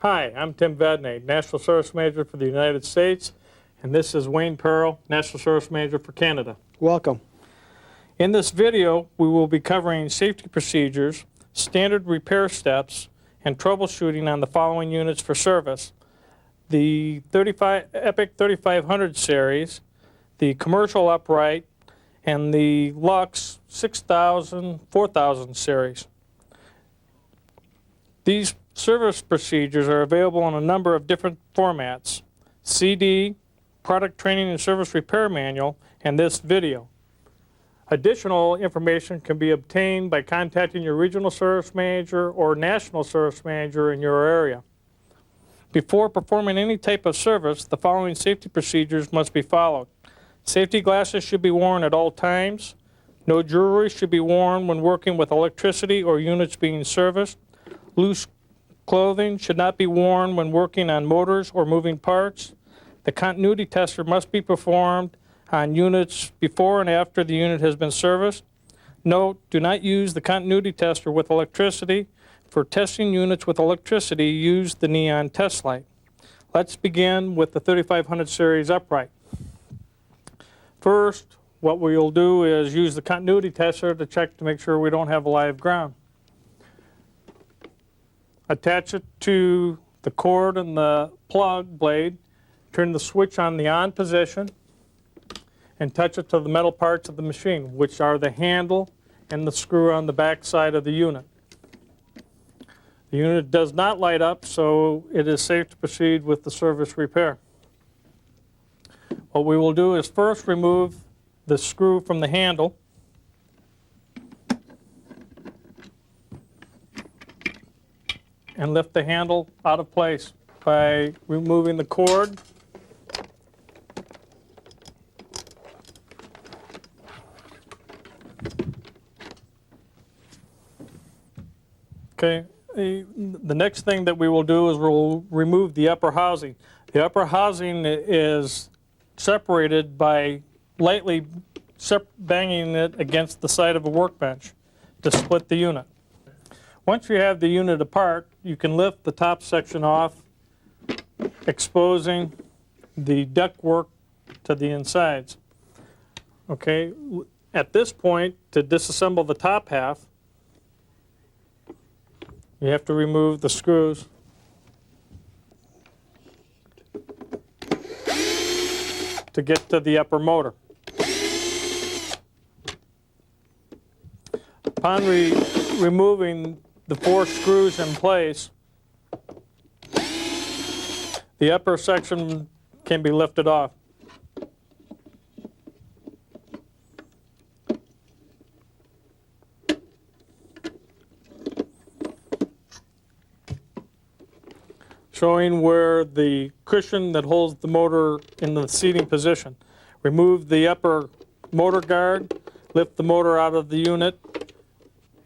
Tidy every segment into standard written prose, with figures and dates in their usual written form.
Hi, I'm Tim Vadney, National Service Manager for the United States, and this is Wayne Perrell, National Service Manager for Canada. Welcome. In this video, we will be covering safety procedures, standard repair steps, and troubleshooting on the following units for service: the Epic 3500 series, the commercial upright, and the Lux 6000, 4000 series. These service procedures are available in a number of different formats: CD, Product Training and Service Repair Manual, and this video. Additional information can be obtained by contacting your regional service manager or national service manager in your area. Before performing any type of service, the following safety procedures must be followed. Safety glasses should be worn at all times. No jewelry should be worn when working with electricity or units being serviced. Loose clothing should not be worn when working on motors or moving parts. The continuity tester must be performed on units before and after the unit has been serviced. Note, do not use the continuity tester with electricity. For testing units with electricity, use the neon test light. Let's begin with the 3500 series upright. First, what we'll do is use the continuity tester to check to make sure we don't have live ground. Attach it to the cord and the plug blade. Turn the switch on the on position and touch it to the metal parts of the machine, which are the handle and the screw on the back side of the unit. The unit does not light up, so it is safe to proceed with the service repair. What we will do is first remove the screw from the handle. And lift the handle out of place by removing the cord. Okay, the next thing that we will do is we'll remove the upper housing. The upper housing is separated by lightly banging it against the side of a workbench to split the unit. Once you have the unit apart, you can lift the top section off, exposing the ductwork to the insides. Okay, at this point, to disassemble the top half, you have to remove the screws. To get to the upper motor. Upon removing the 4 screws in place, the upper section can be lifted off. Showing where the cushion that holds the motor in the seating position. Remove the upper motor guard, lift the motor out of the unit,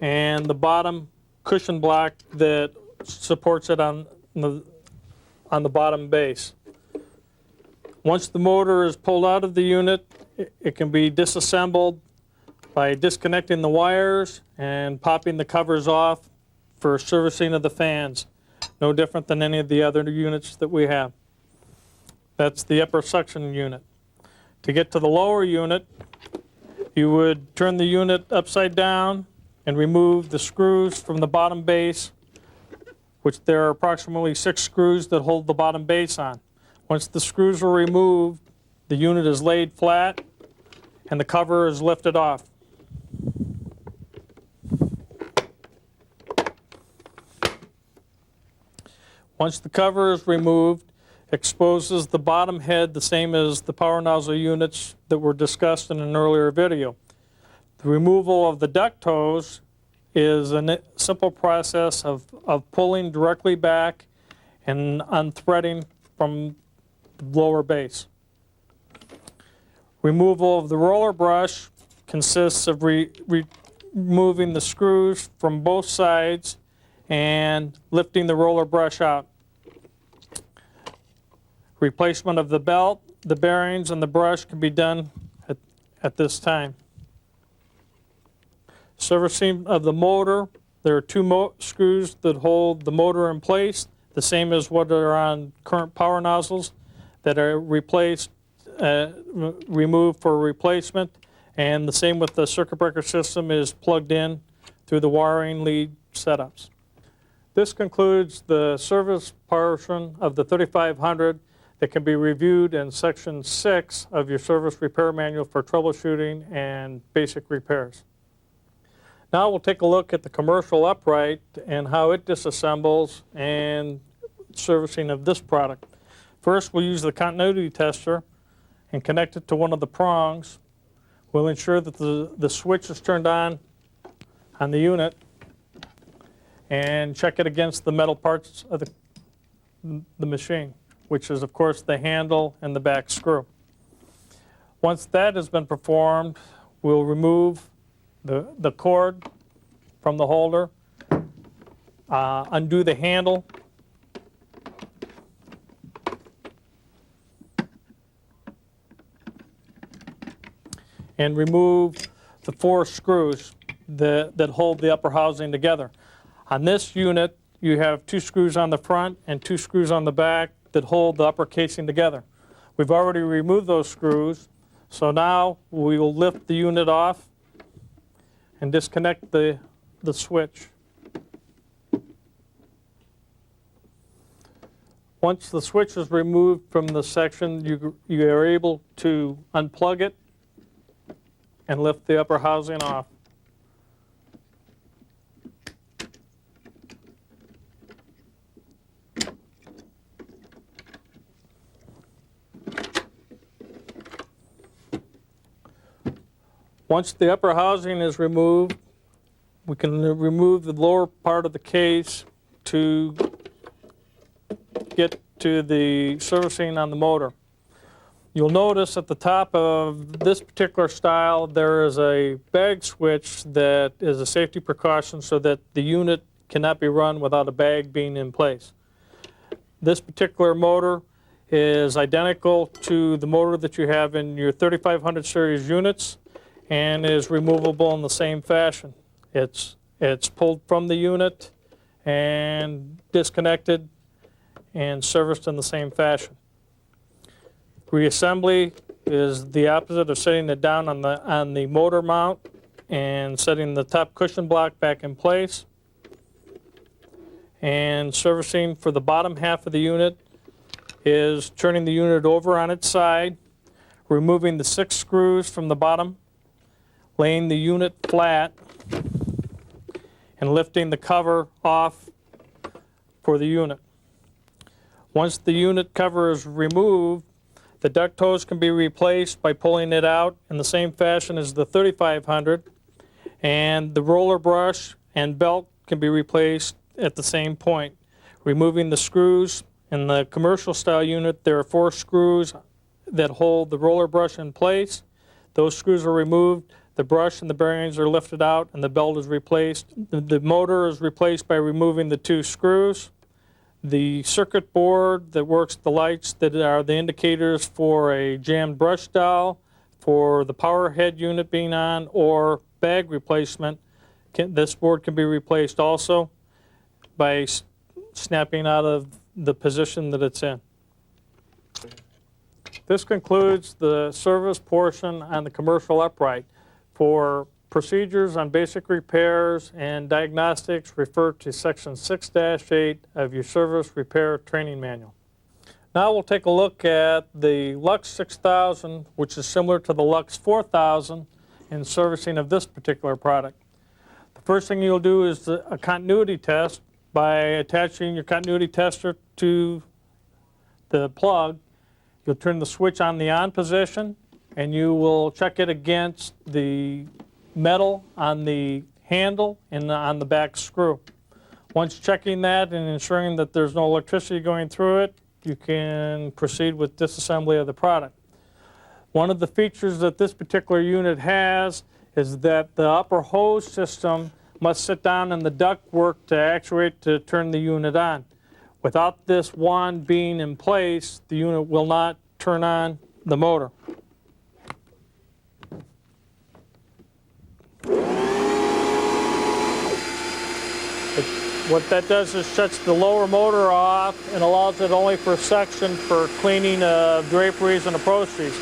and the bottom cushion block that supports it on the bottom base. Once the motor is pulled out of the unit, it can be disassembled by disconnecting the wires and popping the covers off for servicing of the fans. No different than any of the other units that we have. That's the upper suction unit. To get to the lower unit, you would turn the unit upside down and remove the screws from the bottom base, which there are approximately 6 screws that hold the bottom base on. Once the screws are removed, the unit is laid flat and the cover is lifted off. Once the cover is removed, exposes the bottom head the same as the power nozzle units that were discussed in an earlier video. The removal of the duct hose is a simple process of pulling directly back and unthreading from the lower base. Removal of the roller brush consists of removing the screws from both sides and lifting the roller brush out. Replacement of the belt, the bearings, and the brush can be done at this time. Servicing of the motor, there are 2 screws that hold the motor in place. the same as what are on current power nozzles that are replaced, removed for replacement. And the same with the circuit breaker system is plugged in through the wiring lead setups. This concludes the service portion of the 3500 that can be reviewed in Section 6 of your service repair manual for troubleshooting and basic repairs. Now we'll take a look at the commercial upright and how it disassembles and servicing of this product. First, we'll use the continuity tester and connect it to one of the prongs. We'll ensure that the switch is turned on the unit and check it against the metal parts of the machine, which is, of course, the handle and the back screw. Once that has been performed, we'll remove the cord from the holder, undo the handle, and remove the 4 screws that hold the upper housing together. On this unit, you have 2 screws on the front and 2 screws on the back that hold the upper casing together. We've already removed those screws, so now we will lift the unit off and disconnect the switch. Once the switch is removed from the section, you are able to unplug it and lift the upper housing off. Once the upper housing is removed, we can remove the lower part of the case to get to the servicing on the motor. You'll notice at the top of this particular style there is a bag switch that is a safety precaution so that the unit cannot be run without a bag being in place. This particular motor is identical to the motor that you have in your 3500 series units and is removable in the same fashion. It's pulled from the unit and disconnected and serviced in the same fashion. Reassembly is the opposite of setting it down on the motor mount and setting the top cushion block back in place. And servicing for the bottom half of the unit is turning the unit over on its side, removing the 6 screws from the bottom, laying the unit flat, and lifting the cover off for the unit. Once the unit cover is removed, the duct hose can be replaced by pulling it out in the same fashion as the 3500, and the roller brush and belt can be replaced at the same point. Removing the screws. In the commercial style unit, there are 4 screws that hold the roller brush in place. Those screws are removed, the brush and the bearings are lifted out, and the belt is replaced. The motor is replaced by removing the 2 screws. The circuit board that works the lights that are the indicators for a jammed brush dowel, for the power head unit being on, or bag replacement, this board can be replaced also by snapping out of the position that it's in. This concludes the service portion on the commercial upright. For procedures on basic repairs and diagnostics, refer to Section 6-8 of your Service Repair Training Manual. Now we'll take a look at the Lux 6000, which is similar to the Lux 4000 in servicing of this particular product. The first thing you'll do is a continuity test by attaching your continuity tester to the plug. You'll turn the switch on the on position, and you will check it against the metal on the handle and on the back screw. Once checking that and ensuring that there's no electricity going through it, you can proceed with disassembly of the product. One of the features that this particular unit has is that the upper hose system must sit down in the ductwork to actuate to turn the unit on. Without this wand being in place, the unit will not turn on the motor. What that does is shuts the lower motor off and allows it only for section for cleaning of draperies and upholsteries.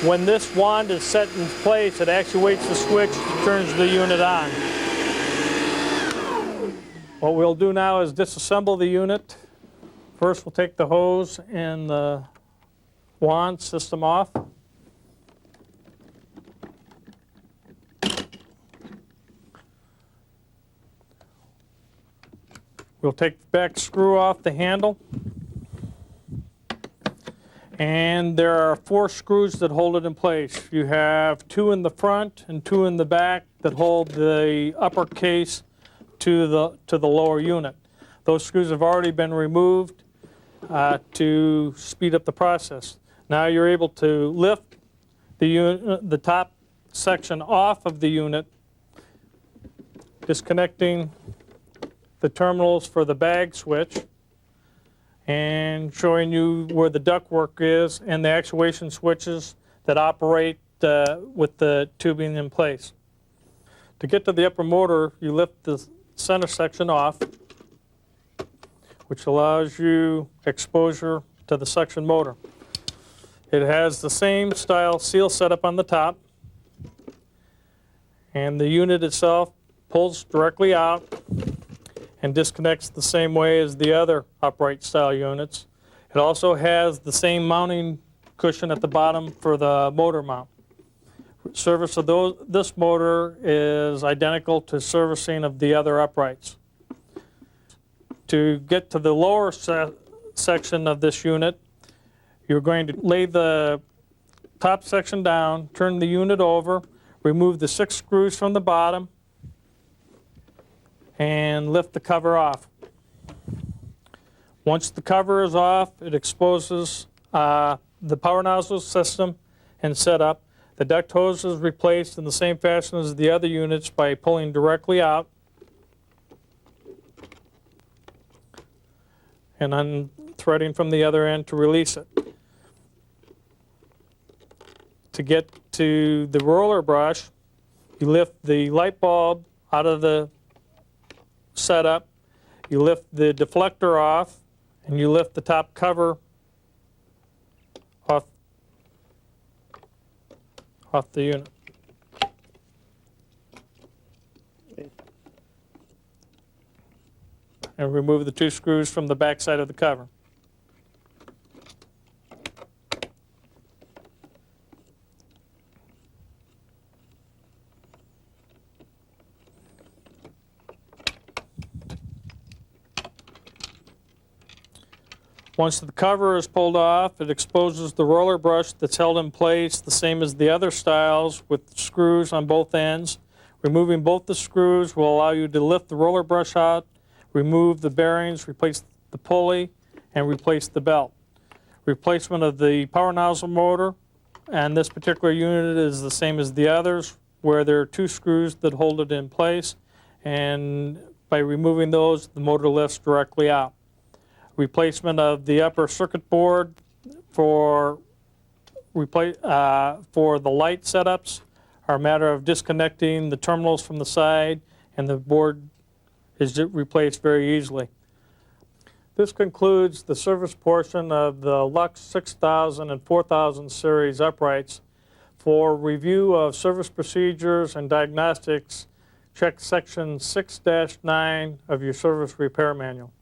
When this wand is set in place, it actuates the switch that turns the unit on. What we'll do now is disassemble the unit. First, we'll take the hose and the wand system off. We'll take the back screw off the handle. And there are 4 screws that hold it in place. You have 2 in the front and 2 in the back that hold the upper case to the lower unit. Those screws have already been removed to speed up the process. Now you're able to lift the top section off of the unit, disconnecting the terminals for the bag switch and showing you where the ductwork is and the actuation switches that operate with the tubing in place. To get to the upper motor, you lift the center section off, which allows you exposure to the suction motor. It has the same style seal setup on the top, and the unit itself pulls directly out and disconnects the same way as the other upright style units. It also has the same mounting cushion at the bottom for the motor mount. Service of this motor is identical to servicing of the other uprights. To get to the lower section of this unit, you're going to lay the top section down, turn the unit over, remove the 6 screws from the bottom, and lift the cover off. Once the cover is off, it exposes the power nozzle system and setup. The duct hose is replaced in the same fashion as the other units by pulling directly out and unthreading from the other end to release it. To get to the roller brush, you lift the light bulb out of the setup, you lift the deflector off, and you lift the top cover off the unit. And remove the 2 screws from the back side of the cover. Once the cover is pulled off, it exposes the roller brush that's held in place the same as the other styles with screws on both ends. Removing both the screws will allow you to lift the roller brush out, remove the bearings, replace the pulley, and replace the belt. Replacement of the power nozzle motor and this particular unit is the same as the others, where there are 2 screws that hold it in place, and by removing those, the motor lifts directly out. Replacement of the upper circuit board for the light setups are a matter of disconnecting the terminals from the side, and the board is replaced very easily. This concludes the service portion of the Lux 6000 and 4000 series uprights. For review of service procedures and diagnostics, check section 6-9 of your service repair manual.